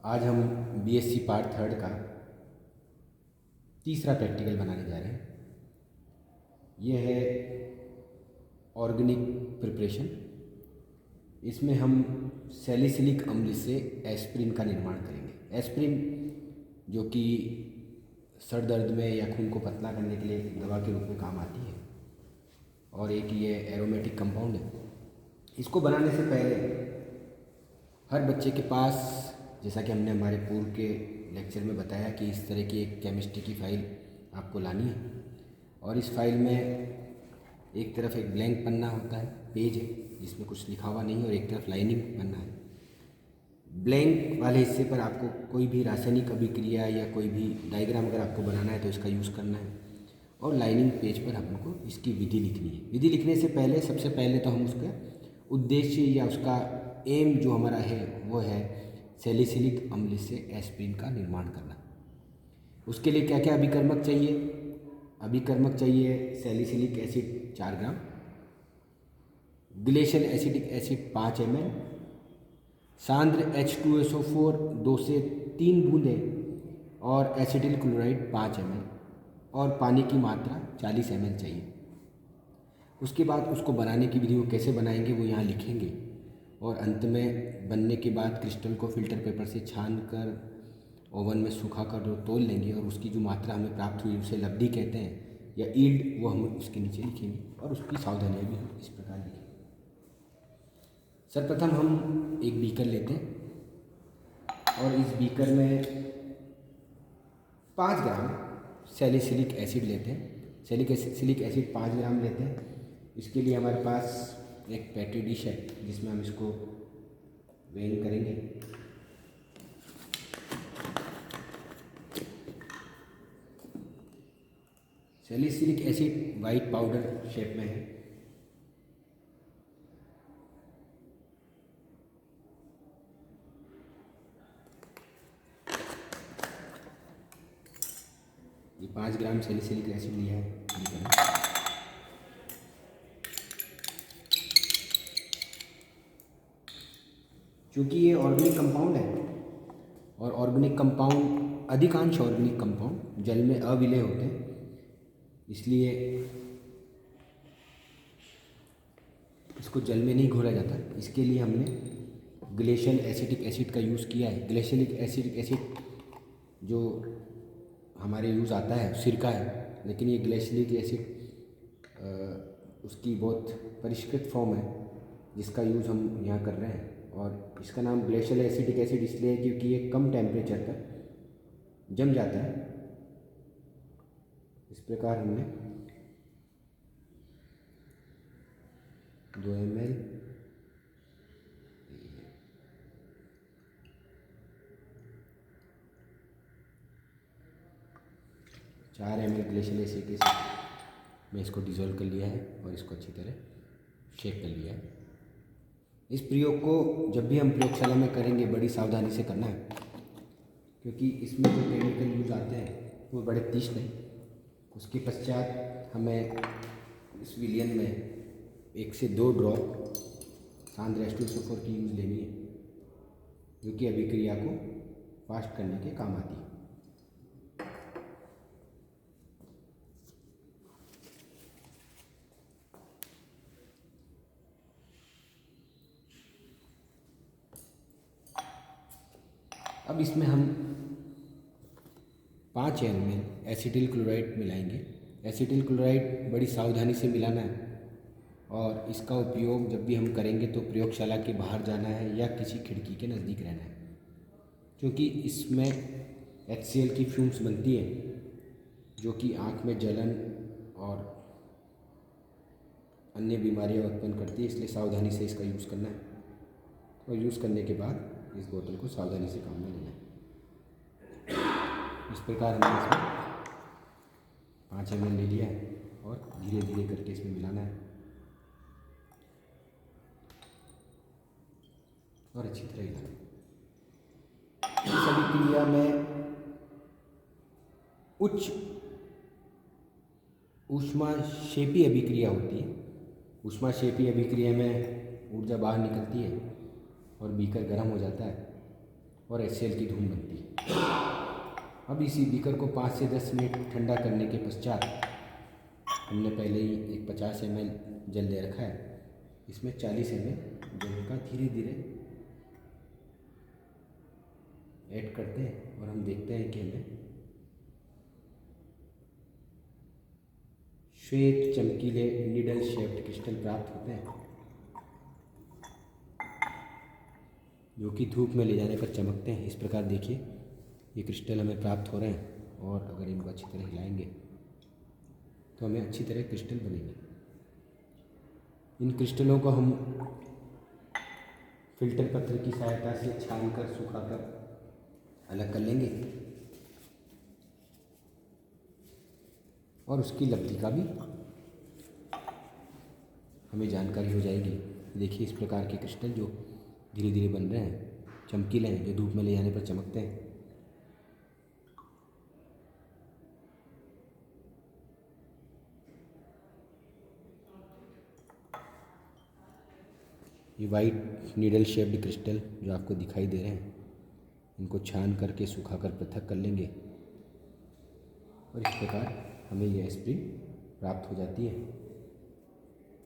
आज हम BSc part third का तीसरा प्रैक्टिकल बनाने जा रहे हैं। यह है ऑर्गेनिक प्रिपरेशन। इसमें हम सैलिसिलिक अम्ल से एस्प्रिन का निर्माण करेंगे। एस्प्रिन जो कि सर दर्द में या खून को पतला करने के लिए एक दवा के रूप में काम आती है और एक ये एरोमेटिक कंपाउंड है। इसको बनाने से पहले हर बच्चे के पास, जैसा कि हमने हमारे पूर्व के लेक्चर में बताया कि इस तरह की एक केमिस्ट्री की फ़ाइल आपको लानी है और इस फाइल में एक तरफ एक ब्लैंक पन्ना होता है, पेज है जिसमें कुछ लिखा हुआ नहीं है, और एक तरफ लाइनिंग पन्ना है। ब्लैंक वाले हिस्से पर आपको कोई भी रासायनिक अभिक्रिया या कोई भी डायग्राम अगर आपको बनाना है तो इसका यूज़ करना है, और लाइनिंग पेज पर हमको इसकी विधि लिखनी है। विधि लिखने से पहले सबसे पहले तो हम उसका उद्देश्य या उसका एम जो हमारा है वो है सैलिसिलिक अम्ल से एस्प्रिन का निर्माण करना। उसके लिए क्या क्या अभिकर्मक चाहिए? अभिकर्मक चाहिए salicylic acid 4 gram, glacial acetic acid 5 ml, सांद्र H2SO4 2 से 3 बूंदें और एसिटिल क्लोराइड 5 ml, और पानी की मात्रा 40 ml चाहिए। उसके बाद उसको बनाने की विधि, वो कैसे बनाएंगे वो यहाँ लिखेंगे, और अंत में बनने के बाद क्रिस्टल को फिल्टर पेपर से छान कर ओवन में सूखा कर तोल लेंगे, और उसकी जो मात्रा हमें प्राप्त हुई उसे लब्धि कहते हैं या ईल्ड, वो हम उसके नीचे लिखेंगे, और उसकी सावधानियाँ भी हम इस प्रकार लिखेंगे। सर्वप्रथम हम एक बीकर लेते हैं और इस बीकर में 5 ग्राम सैलिसिलिक एसिड लेते हैं। सैलिसिलिक एसिड 5 ग्राम लेते हैं। इसके लिए हमारे पास एक पेट्री डिश है जिसमें हम इसको वेइंग करेंगे। Salicylic acid white powder shape में है। ये 5 ग्राम सैलिसिलिक एसिड लिया है। क्योंकि ये ऑर्गेनिक कंपाउंड है और ऑर्गेनिक कंपाउंड, अधिकांश ऑर्गेनिक कंपाउंड जल में अविलय होते हैं, इसलिए इसको जल में नहीं घोला जाता। इसके लिए हमने ग्लेशियल एसिटिक एसिड का यूज़ किया है। ग्लेशियलिक एसिटिक एसिड जो हमारे यूज़ आता है सिरका है, लेकिन ये ग्लेशियलिक एसिड उसकी बहुत परिष्कृत फॉर्म है जिसका यूज़ हम यहाँ कर रहे हैं, और इसका नाम ग्लेशियल एसिटिक एसिड इसलिए है क्योंकि ये कम टेम्परेचर पर जम जाता है। इस प्रकार हमने 2 ml 4 ml glacial acetic acid में इसको डिज़ोल्व कर लिया है और इसको अच्छी तरह शेक कर लिया है। इस प्रयोग को जब भी हम प्रयोगशाला में करेंगे बड़ी सावधानी से करना है, क्योंकि इसमें जो केमिकल यूज आते हैं वो बड़े तीक्ष्ण हैं। उसके पश्चात हमें इस विलियन में 1 से 2 ड्रॉप सांद्र H2SO4 की यूज लेनी है, जो कि अभिक्रिया को फास्ट करने के काम आती है। अब इसमें हम 5 ml एसिटिल क्लोराइड मिलाएंगे। एसिटिल क्लोराइड बड़ी सावधानी से मिलाना है, और इसका उपयोग जब भी हम करेंगे तो प्रयोगशाला के बाहर जाना है या किसी खिड़की के नज़दीक रहना है, क्योंकि इसमें HCl की फ्यूम्स बनती है जो कि आँख में जलन और अन्य बीमारियां उत्पन्न करती है। इसलिए सावधानी से इसका यूज़ करना है, और यूज़ करने के बाद इस बोतल को सावधानी से काम में लेना है। इस प्रकार हमने इसमें 5 ml ले लिया है और धीरे धीरे करके इसमें मिलाना है और अच्छी तरह हिलाना है। इस अभिक्रिया में उच्च ऊष्माक्षेपी अभिक्रिया होती है। ऊष्माक्षेपी अभिक्रिया में ऊर्जा बाहर निकलती है और बीकर गर्म हो जाता है, और HCl की धूम बनती है। अब इसी बीकर को 5 से 10 मिनट ठंडा करने के पश्चात हमने पहले ही एक 50 ml जल ले रखा है, इसमें 40 ml जल का धीरे धीरे ऐड करते हैं और हम देखते हैं कि हमें श्वेत चमकीले नीडल शेप्ड क्रिस्टल प्राप्त होते हैं, जो कि धूप में ले जाने पर चमकते हैं। इस प्रकार देखिए ये क्रिस्टल हमें प्राप्त हो रहे हैं, और अगर इनको अच्छी तरह हिलाएंगे तो हमें अच्छी तरह क्रिस्टल बनेंगे। इन क्रिस्टलों को हम फिल्टर पत्र की सहायता से छान कर सुखाकर अलग कर लेंगे और उसकी लब्धि का भी हमें जानकारी हो जाएगी। देखिए इस प्रकार के क्रिस्टल जो धीरे धीरे बन रहे हैं, चमकीले हैं, जो धूप में ले जाने पर चमकते हैं। ये वाइट नीडल शेप्ड क्रिस्टल जो आपको दिखाई दे रहे हैं, इनको छान करके सुखाकर पृथक कर लेंगे और इस प्रकार हमें यह एस्प्रिन प्राप्त हो जाती है।